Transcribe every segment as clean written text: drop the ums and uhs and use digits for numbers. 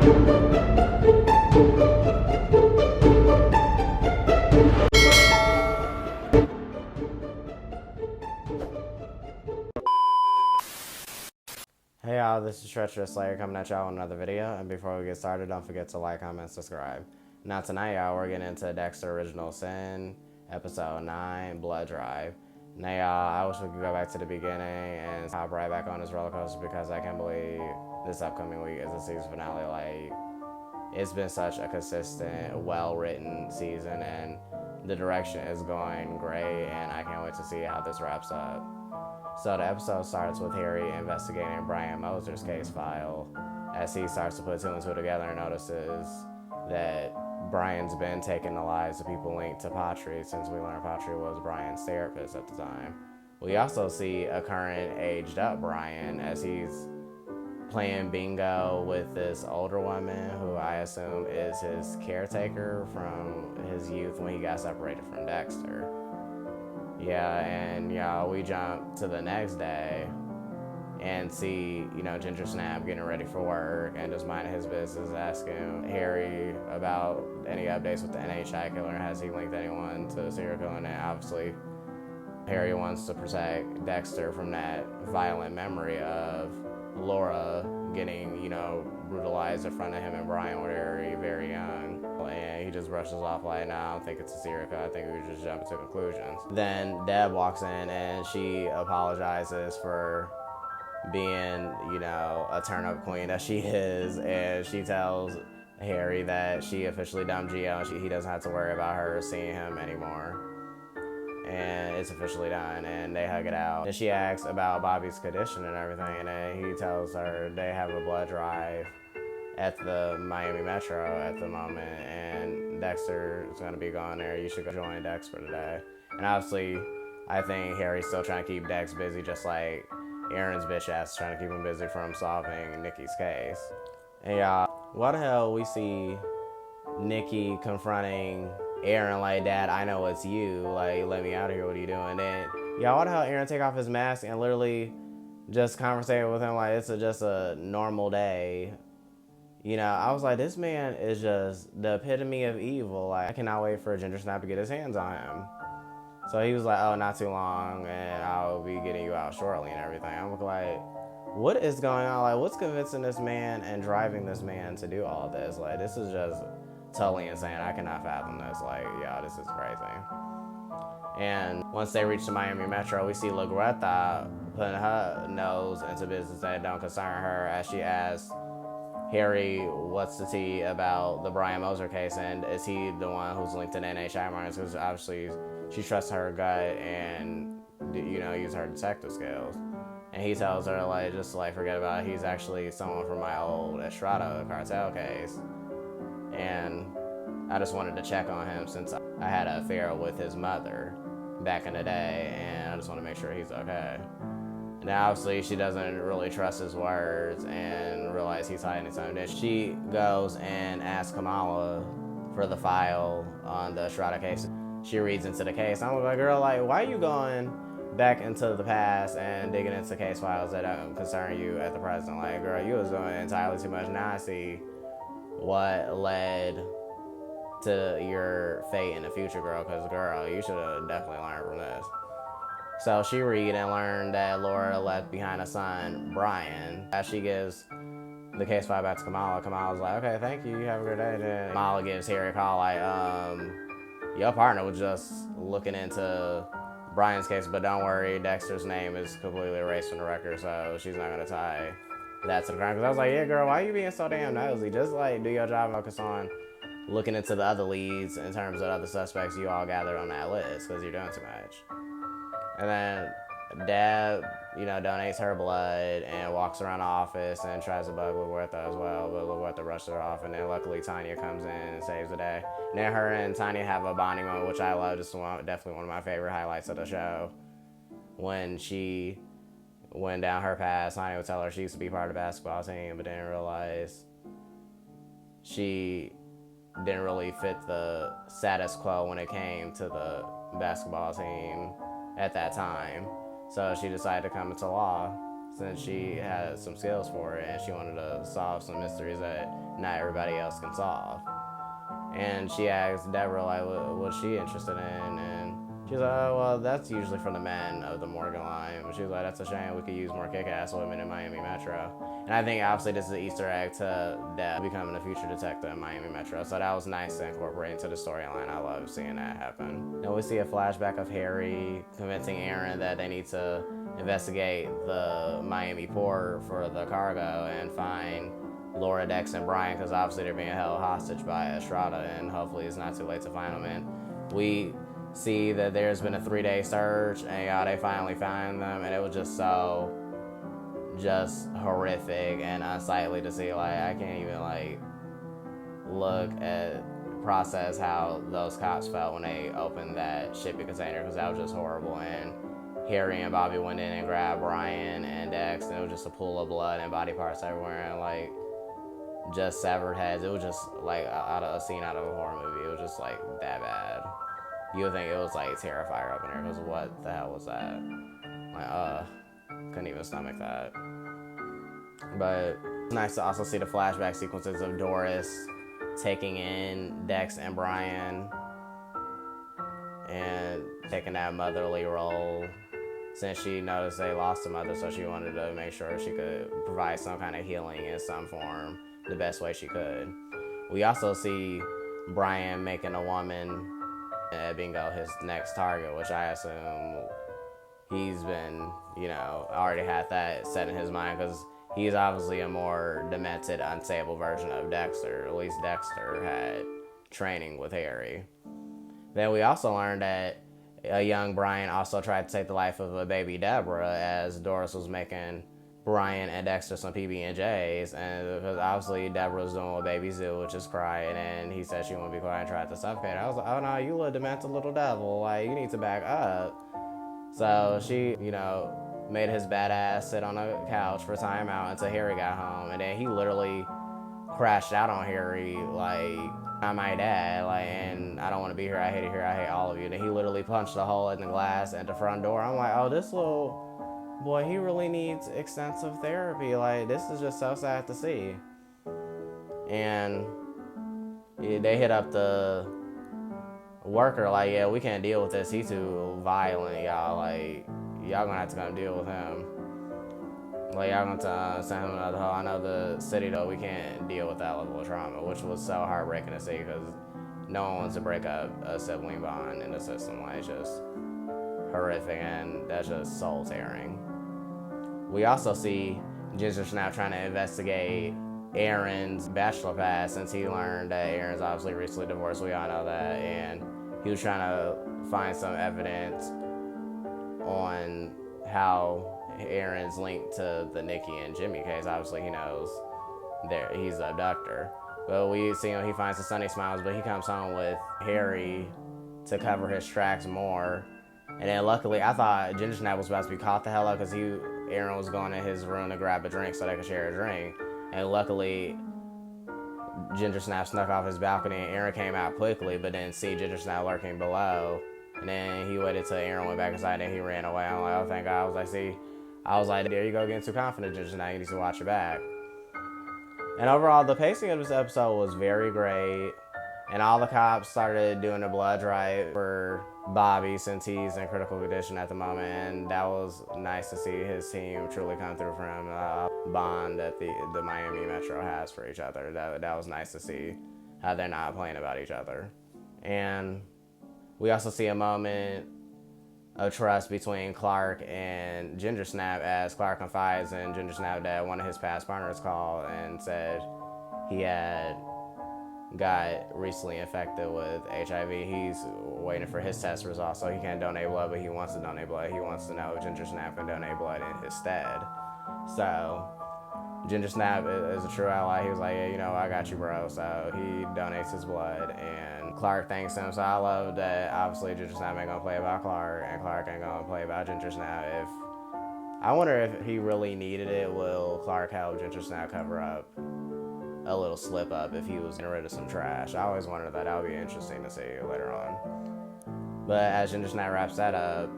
Hey y'all, this is Treacherous Slayer coming at y'all with another video, and before we get started, don't forget to like, comment, and subscribe. Now tonight, y'all, we're getting into Dexter Original Sin, Episode 9, Blood Drive. Now y'all, I wish we could go back to the beginning and hop right back on this roller coaster because I can't believe this upcoming week is the season finale. Like, it's been such a consistent, well-written season, and the direction is going great, and I can't wait to see how this wraps up. So the episode starts with Harry investigating Brian Moser's case file as he starts to put two and two together and notices that Brian's been taking the lives of people linked to Patry since we learned Patry was Brian's therapist at the time. We also see a current aged up Brian as he's playing bingo with this older woman who I assume is his caretaker from his youth when he got separated from Dexter. Yeah, and y'all, we jump to the next day and see, Ginger Snap getting ready for work and just minding his business, asking Harry about any updates with the NHI killer. Has he linked anyone to the serial killer? And obviously, Harry wants to protect Dexter from that violent memory of Laura getting, brutalized in front of him and Brian when they were very young. And he just brushes off like, nah, I don't think it's a serial killer. I think we just jump to conclusions. Then Deb walks in and she apologizes for being, a turn-up queen that she is. And she tells Harry that she officially dumped Gio and he doesn't have to worry about her seeing him anymore. And it's officially done, and they hug it out. And she asks about Bobby's condition and everything, and then he tells her they have a blood drive at the Miami Metro at the moment, and Dexter is going to be going there. You should go join Dex for today. And obviously, I think Harry's still trying to keep Dex busy, just like Aaron's bitch ass is trying to keep him busy from solving Nikki's case. And y'all, what the hell we see Nikki confronting Aaron like, Dad, I know it's you. Like, let me out of here. What are you doing? Then, y'all, why the hell Aaron take off his mask and literally just conversate with him like it's just a normal day? I was like, this man is just the epitome of evil. Like, I cannot wait for Ginger Snap to get his hands on him. So he was like, oh, not too long, and I'll be getting you out shortly and everything. I'm like, what is going on? Like, what's convincing this man and driving this man to do all this? Like, this is just totally insane. I cannot fathom this. Like, yeah, this is crazy. And once they reach the Miami Metro, we see LaGreta putting her nose into business that don't concern her as she asks Harry what's the tea about the Brian Moser case, and is he the one who's linked to the NHI murders? Because obviously she trusts her gut and, use her detective skills. And he tells her, like, just to, forget about it. He's actually someone from my old Estrada cartel case. And I just wanted to check on him since I had an affair with his mother back in the day, and I just want to make sure he's okay. Now, obviously, she doesn't really trust his words and realize he's hiding something. Then she goes and asks Kamala for the file on the Estrada case. She reads into the case. I'm like, girl, like, why are you going back into the past and digging into case files that don't concern you at the present? Like, girl, you was doing entirely too much. Now I see what led to your fate in the future, girl, because, girl, you should have definitely learned from this. So she read and learned that Laura left behind a son, Brian. As she gives the case file back to Kamala, Kamala's like, okay, thank you, you have a good day. Then Kamala gives Harry a call like, your partner was just looking into Brian's case, but don't worry, Dexter's name is completely erased from the record, so she's not going to tie that to the crime. Because I was like, yeah, girl, why are you being so damn nosy? Just, do your job and focus on looking into the other leads in terms of other suspects you all gathered on that list, because you're doing too much. And then Deb, donates her blood and walks around the office and tries to bug LaGuerta as well, but LaGuerta rushes her off, and then luckily Tanya comes in and saves the day. And then her and Tanya have a bonding moment, which I love. This is definitely one of my favorite highlights of the show. When she went down her past, Tanya would tell her she used to be part of the basketball team, but didn't realize she didn't really fit the status quo when it came to the basketball team at that time. So she decided to come into law. since she had some skills for it and she wanted to solve some mysteries that not everybody else can solve. And she asked Deborah, like, what's she interested in? And she's like, oh, well, that's usually for the men of the Morgan line. But she was like, that's a shame, we could use more kick-ass women in Miami Metro. And I think, obviously, this is an Easter egg to Deb becoming a future detective in Miami Metro. So that was nice to incorporate into the storyline. I love seeing that happen. Then we see a flashback of Harry convincing Aaron that they need to investigate the Miami port for the cargo and find Laura, Dex, and Brian, because obviously they're being held hostage by Estrada, and hopefully it's not too late to find them. And we see that there's been a 3-day search, and they finally find them, and it was just so horrific and unsightly to see. Like, I can't even look at process how those cops felt when they opened that shipping container, because that was just horrible. And Harry and Bobby went in and grabbed Brian and Dex, and it was just a pool of blood and body parts everywhere, and just severed heads. It was just out of a scene out of a horror movie. It was just that bad. You would think it was Terrifier up in there, because what the hell was that? Couldn't even stomach that. But it's nice to also see the flashback sequences of Doris taking in Dex and Brian and taking that motherly role, since she noticed they lost a mother, so she wanted to make sure she could provide some kind of healing in some form the best way she could. We also see Brian making a woman at Bingo his next target, which I assume he's been, already had that set in his mind, because he's obviously a more demented, unstable version of Dexter. At least Dexter had training with Harry. Then we also learned that a young Brian also tried to take the life of a baby Deborah, as Doris was making Brian and Dexter some PB&Js, and because obviously Deborah was doing what babies do, which is cry, and he said she wouldn't be quiet and tried to suffocate her. I was like, oh no, you little demented little devil, you need to back up. So she, made his badass sit on a couch for timeout until Harry got home, and then he literally crashed out on Harry, I'm my dad, and I don't want to be here, I hate it here, I hate all of you. And he literally punched a hole in the glass at the front door. I'm like, oh, this little boy, he really needs extensive therapy. This is just so sad to see. And they hit up the worker, yeah, we can't deal with this, he's too violent, y'all. Y'all gonna have to come deal with him. Y'all gonna send him another hole. I know the city, though, we can't deal with that level of trauma, which was so heartbreaking to see, because no one wants to break up a sibling bond in the system. It's just horrific, and that's just soul-tearing. We also see Ginger Snap trying to investigate Aaron's bachelor past, since he learned that Aaron's obviously recently divorced. We all know that, and he was trying to find some evidence on how Aaron's linked to the Nikki and Jimmy case. Obviously, he knows he's the abductor. But we see him, he finds the Sunny Smiles, but he comes home with Harry to cover his tracks more. And then luckily, I thought Ginger Snap was about to be caught the hell up, because Aaron was going in his room to grab a drink so they could share a drink. And luckily, Ginger Snap snuck off his balcony, and Aaron came out quickly, but didn't see Ginger Snap lurking below. And then he waited till Aaron went back inside, and he ran away. I'm like, oh, thank God. I was like, there you go, getting too confident, Ginger Snap. You need to watch your back. And overall, the pacing of this episode was very great. And all the cops started doing a blood drive for Bobby, since he's in critical condition at the moment. And that was nice to see his team truly come through for him. Bond that the Miami Metro has for each other. That was nice to see how they're not playing about each other. And we also see a moment of trust between Clark and Ginger Snap, as Clark confides in Ginger Snap that one of his past partners called and said he had got recently infected with HIV. He's waiting for his test results, so he can't donate blood, but he wants to donate blood. He wants to know if Ginger Snap can donate blood in his stead. So Ginger Snap is a true ally. He was like, yeah, I got you, bro. So he donates his blood, and Clark thanks him. So I love that obviously Ginger Snap ain't gonna play about Clark, and Clark ain't gonna play about Ginger Snap. I wonder if he really needed it, will Clark help Ginger Snap cover up a little slip up if he was getting rid of some trash? I always wondered that. That would be interesting to see later on. But as Ginger Snap wraps that up,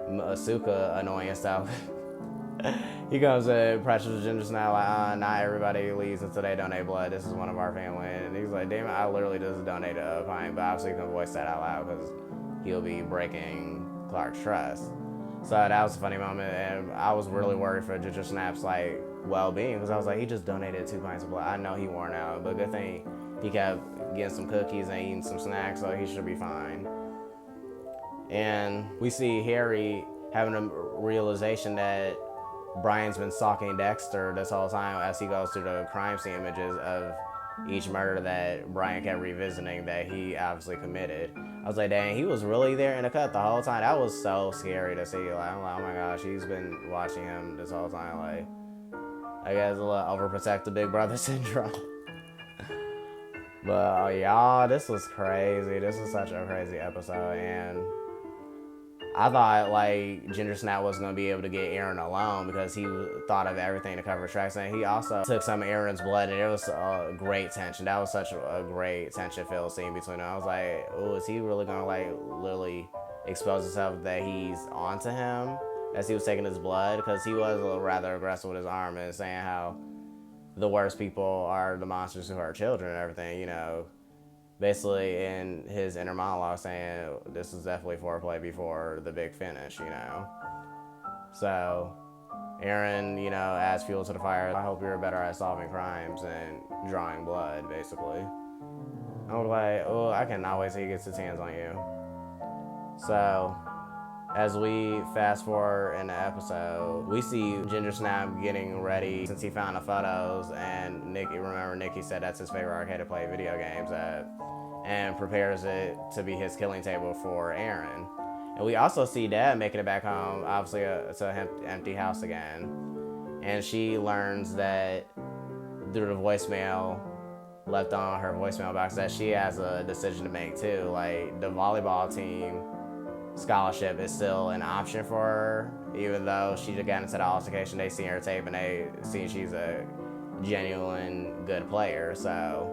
Asuka annoying herself He comes and pressures Ginger Snap like, not everybody leaves until they donate blood. This is one of our family. And he's like, damn it, I literally just donated a pint. But obviously he can voice that out loud because he'll be breaking Clark's trust. So that was a funny moment, and I was really worried for Ginger Snap's like well-being because I was like, he just donated 2 pints of blood. I know he worn out, but good thing he kept getting some cookies and eating some snacks, so he should be fine. And we see Harry having a realization that Brian's been stalking Dexter this whole time as he goes through the crime scene images of each murder that Brian kept revisiting that he obviously committed. I was like, dang, he was really there in the cut the whole time. That was so scary to see. Like, I'm like, oh my gosh, he's been watching him this whole time. Like, I guess a little overprotective big brother syndrome. But y'all, this was crazy. This was such a crazy episode, and I thought like Ginger Snap was gonna be able to get Aaron alone because he thought of everything to cover tracks, and he also took some of Aaron's blood, and it was a great tension. That was such a great tension-filled scene between them. I was like, oh, is he really gonna like literally expose himself that he's onto him as he was taking his blood? Because he was a little rather aggressive with his arm and saying how the worst people are the monsters who hurt children and everything, you know. Basically in his inner monologue saying this is definitely foreplay before the big finish, you know. So Aaron, you know, adds fuel to the fire. I hope you're better at solving crimes and drawing blood, basically. I'm like, oh, I cannot wait till he gets his hands on you. So as we fast forward in the episode, we see Ginger Snap getting ready since he found the photos, and Nikki said that's his favorite arcade to play video games at, and prepares it to be his killing table for Aaron. And we also see Dad making it back home, obviously it's an empty house again, and she learns that through the voicemail left on her voicemail box that she has a decision to make too. Like, the volleyball team scholarship is still an option for her, even though she got into the altercation. They see her tape and they see she's a genuine good player. So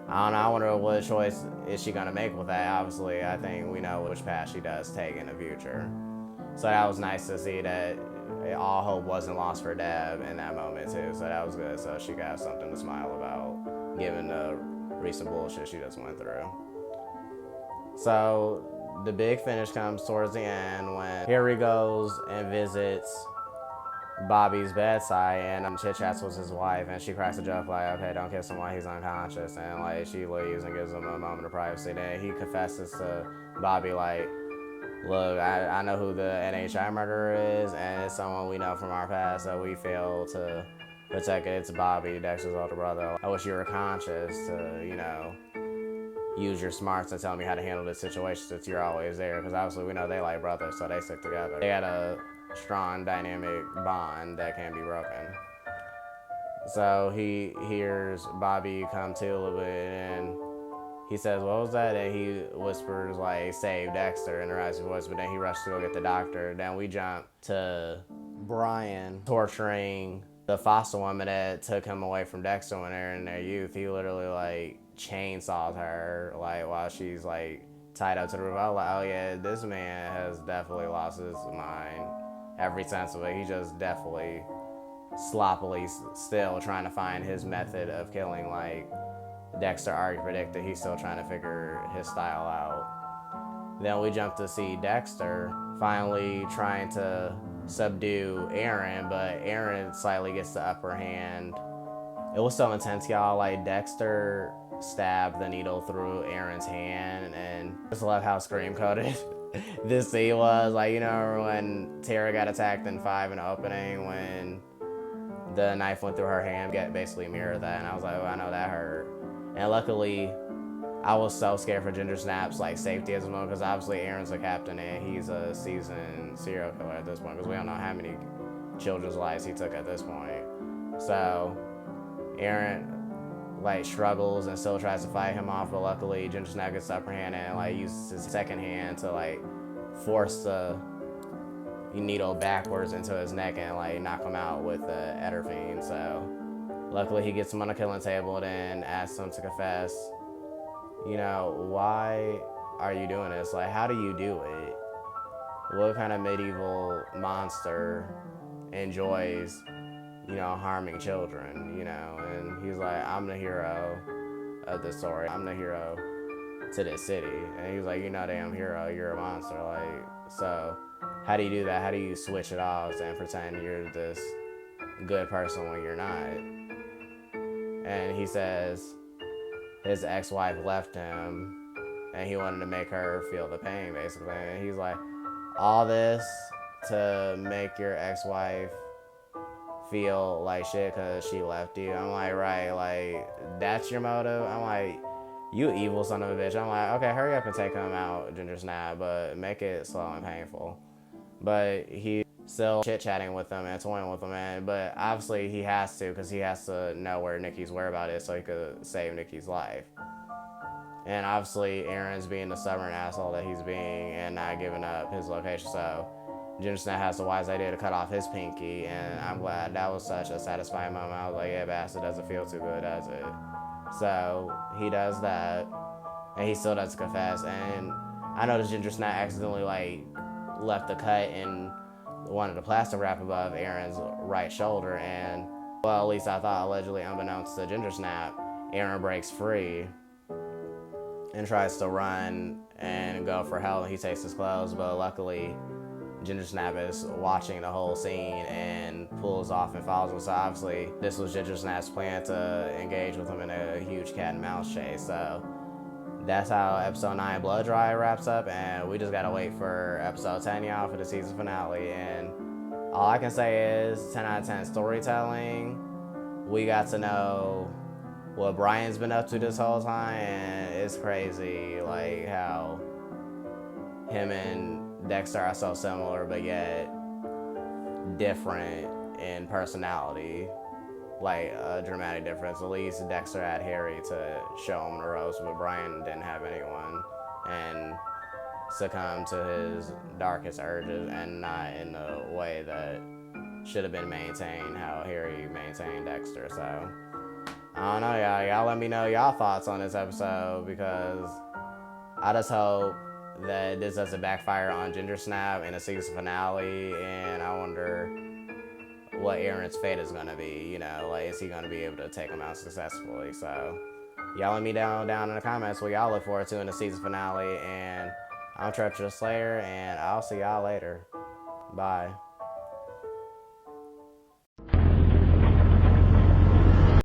I don't know, I wonder what choice is she gonna make with that. Obviously I think we know which path she does take in the future. So that was nice to see that all hope wasn't lost for Deb in that moment too. So that was good. So she got something to smile about given the recent bullshit she just went through. So the big finish comes towards the end when Harry goes and visits Bobby's bedside and chit-chats with his wife, and she cracks a joke like, okay, don't kiss him while he's unconscious, and like she leaves and gives him a moment of privacy. Then he confesses to Bobby like, look, I know who the NHI murderer is, and it's someone we know from our past that we failed to protect. It's Bobby, Dexter's older brother. I wish you were conscious to, you know, use your smarts and tell me how to handle this situation since you're always there. Because obviously we know they like brothers, so they stick together. They got a strong dynamic bond that can't be broken. So he hears Bobby come to a little bit and he says, what was that? And he whispers like, save Dexter in the rising voice, but then he rushes to go get the doctor. Then we jump to Brian torturing the foster woman that took him away from Dexter when they're in their youth. He literally like chainsaws her like while she's like tied up to the roof. I was like, oh yeah, this man has definitely lost his mind. Every sense of it. He just definitely sloppily still trying to find his method of killing. Like Dexter already predicted, he's still trying to figure his style out. Then we jump to see Dexter finally trying to subdue Aaron, but Aaron slightly gets the upper hand. It was so intense, y'all. Like, Dexter stabbed the needle through Aaron's hand, and I just love how scream-coded this scene was. Like, you know, when Tara got attacked in 5 in the opening, when the knife went through her hand, basically mirrored that, and I was like, oh, I know that hurt. And luckily, I was so scared for Ginger Snap's like safety as well, because obviously Aaron's a captain and he's a seasoned serial killer at this point, because we don't know how many children's lives he took at this point. So Aaron like struggles and still tries to fight him off, but luckily Ginger Snap gets the upper hand and like uses his second hand to like force the needle backwards into his neck and like knock him out with the Ederfine. So luckily he gets him on the killing table, then asks him to confess. You know, why are you doing this? Like, how do you do it? What kind of medieval monster enjoys, harming children, and he's like, I'm the hero of this story. I'm the hero to this city. And he was like, you're not a damn hero, you're a monster. Like, so how do you do that? How do you switch it off and pretend you're this good person when you're not? And he says his ex-wife left him and he wanted to make her feel the pain, basically. And he's like, all this to make your ex-wife feel like shit because she left you. I'm like, right, like, that's your motive? I'm like, you evil son of a bitch. I'm like, okay, hurry up and take him out, Ginger Snap, but make it slow and painful. But he still chit-chatting with them and toying with them, but obviously he has to, because he has to know where Nikki's whereabouts is so he could save Nikki's life. And obviously Aaron's being the stubborn asshole that he's being and not giving up his location, so Ginger Snap has the wise idea to cut off his pinky, and I'm glad. That was such a satisfying moment. I was like, yeah, bastard, doesn't feel too good, does it? So he does that, and he still doesn't confess. And I noticed Ginger Snap accidentally left the cut in one of the plastic wrap above Aaron's right shoulder, and well, at least I thought, allegedly unbeknownst to Ginger Snap, Aaron breaks free and tries to run and go for help. He takes his clothes, but luckily Ginger Snap is watching the whole scene and pulls off and follows him. So obviously this was Ginger Snap's plan to engage with him in a huge cat and mouse chase. So that's how episode 9 Blood Dry wraps up, and we just gotta wait for episode 10, y'all, for the season finale. And all I can say is 10 out of 10 storytelling. We got to know what Brian's been up to this whole time, and it's crazy like how him and Dexter are so similar, but yet different in personality. Like a dramatic difference. At least Dexter had Harry to show him the ropes, but Brian didn't have anyone and succumbed to his darkest urges, and not in the way that should have been maintained, how Harry maintained Dexter. So I don't know, y'all let me know y'all thoughts on this episode, because I just hope that this doesn't backfire on Ginger Snap in a season finale, and I wonder what Aaron's fate is going to be, is he going to be able to take him out successfully? So y'all let me down in the comments what y'all look forward to in the season finale, and I'm Treacherous Slayer, and I'll see y'all later. Bye.